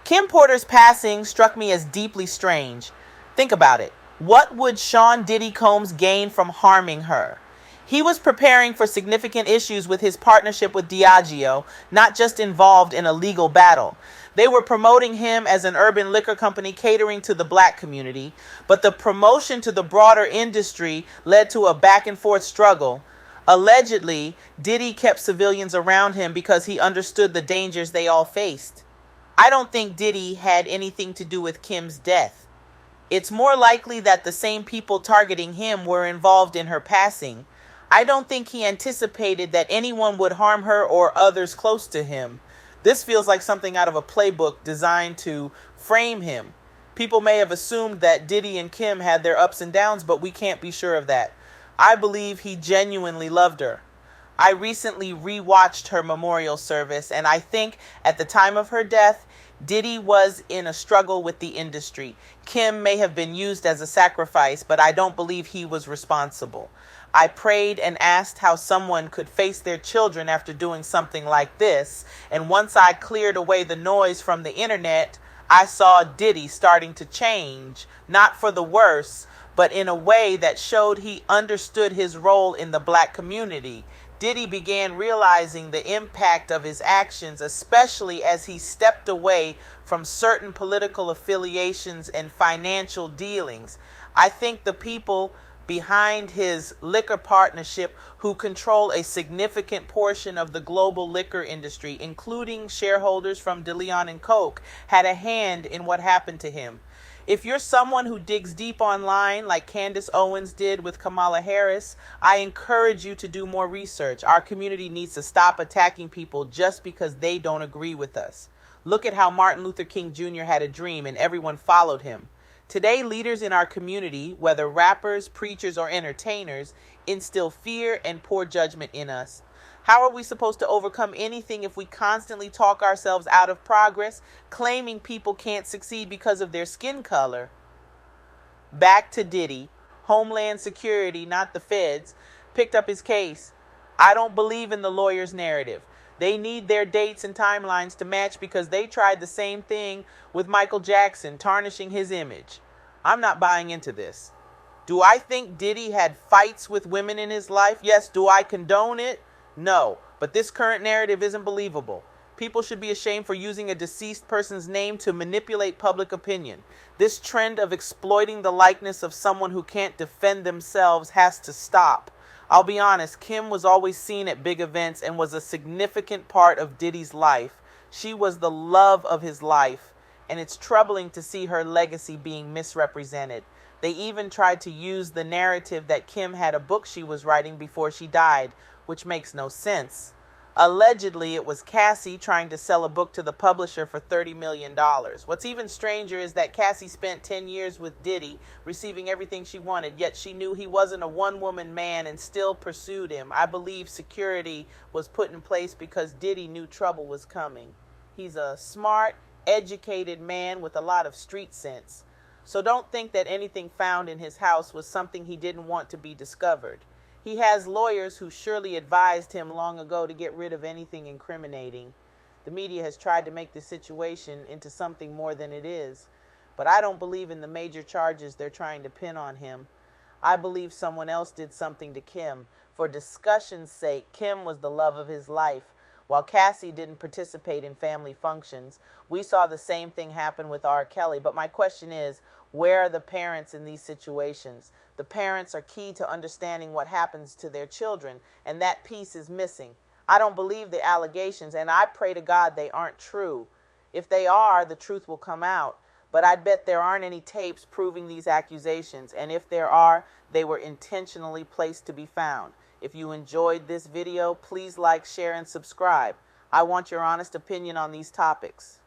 Kim Porter's passing struck me as deeply strange. Think about it. What would Sean Diddy Combs gain from harming her? He was preparing for significant issues with his partnership with Diageo, not just involved in a legal battle. They were promoting him as an urban liquor company catering to the black community, but the promotion to the broader industry led to a back and forth struggle. Allegedly, Diddy kept civilians around him because he understood the dangers they all faced. I don't think Diddy had anything to do with Kim's death. It's more likely that the same people targeting him were involved in her passing. I don't think he anticipated that anyone would harm her or others close to him. This feels like something out of a playbook designed to frame him. People may have assumed that Diddy and Kim had their ups and downs, but we can't be sure of that. I believe he genuinely loved her. I recently rewatched her memorial service, and I think at the time of her death, Diddy was in a struggle with the industry. Kim may have been used as a sacrifice, but I don't believe he was responsible. I prayed and asked how someone could face their children after doing something like this, and once I cleared away the noise from the internet, I saw Diddy starting to change, not for the worse, but in a way that showed he understood his role in the black community. Diddy began realizing the impact of his actions, especially as he stepped away from certain political affiliations and financial dealings. I think the people behind his liquor partnership who control a significant portion of the global liquor industry, including shareholders from DeLeón and Coke, had a hand in what happened to him. If you're someone who digs deep online like Candace Owens did with Kamala Harris, I encourage you to do more research. Our community needs to stop attacking people just because they don't agree with us. Look at how Martin Luther King Jr. had a dream and everyone followed him. Today, leaders in our community, whether rappers, preachers, or entertainers, instill fear and poor judgment in us. How are we supposed to overcome anything if we constantly talk ourselves out of progress, claiming people can't succeed because of their skin color? Back to Diddy. Homeland Security, not the feds, picked up his case. I don't believe in the lawyer's narrative. They need their dates and timelines to match because they tried the same thing with Michael Jackson, tarnishing his image. I'm not buying into this. Do I think Diddy had fights with women in his life? Yes. Do I condone it? No. But this current narrative isn't believable. People should be ashamed for using a deceased person's name to manipulate public opinion. This trend of exploiting the likeness of someone who can't defend themselves has to stop. I'll be honest, Kim was always seen at big events and was a significant part of Diddy's life. She was the love of his life, and it's troubling to see her legacy being misrepresented. They even tried to use the narrative that Kim had a book she was writing before she died, which makes no sense. Allegedly, it was Cassie trying to sell a book to the publisher for $30 million. What's even stranger is that Cassie spent 10 years with Diddy, receiving everything she wanted, yet she knew he wasn't a one-woman man and still pursued him. I believe security was put in place because Diddy knew trouble was coming. He's a smart, educated man with a lot of street sense. So don't think that anything found in his house was something he didn't want to be discovered. He has lawyers who surely advised him long ago to get rid of anything incriminating. The media has tried to make this situation into something more than it is, but I don't believe in the major charges they're trying to pin on him. I believe someone else did something to Kim. For discussion's sake, Kim was the love of his life. While Cassie didn't participate in family functions, we saw the same thing happen with R. Kelly. But my question is, where are the parents in these situations? The parents are key to understanding what happens to their children, and that piece is missing. I don't believe the allegations, and I pray to God they aren't true. If they are, the truth will come out. But I bet there aren't any tapes proving these accusations, and if there are, they were intentionally placed to be found. If you enjoyed this video, please like, share, and subscribe. I want your honest opinion on these topics.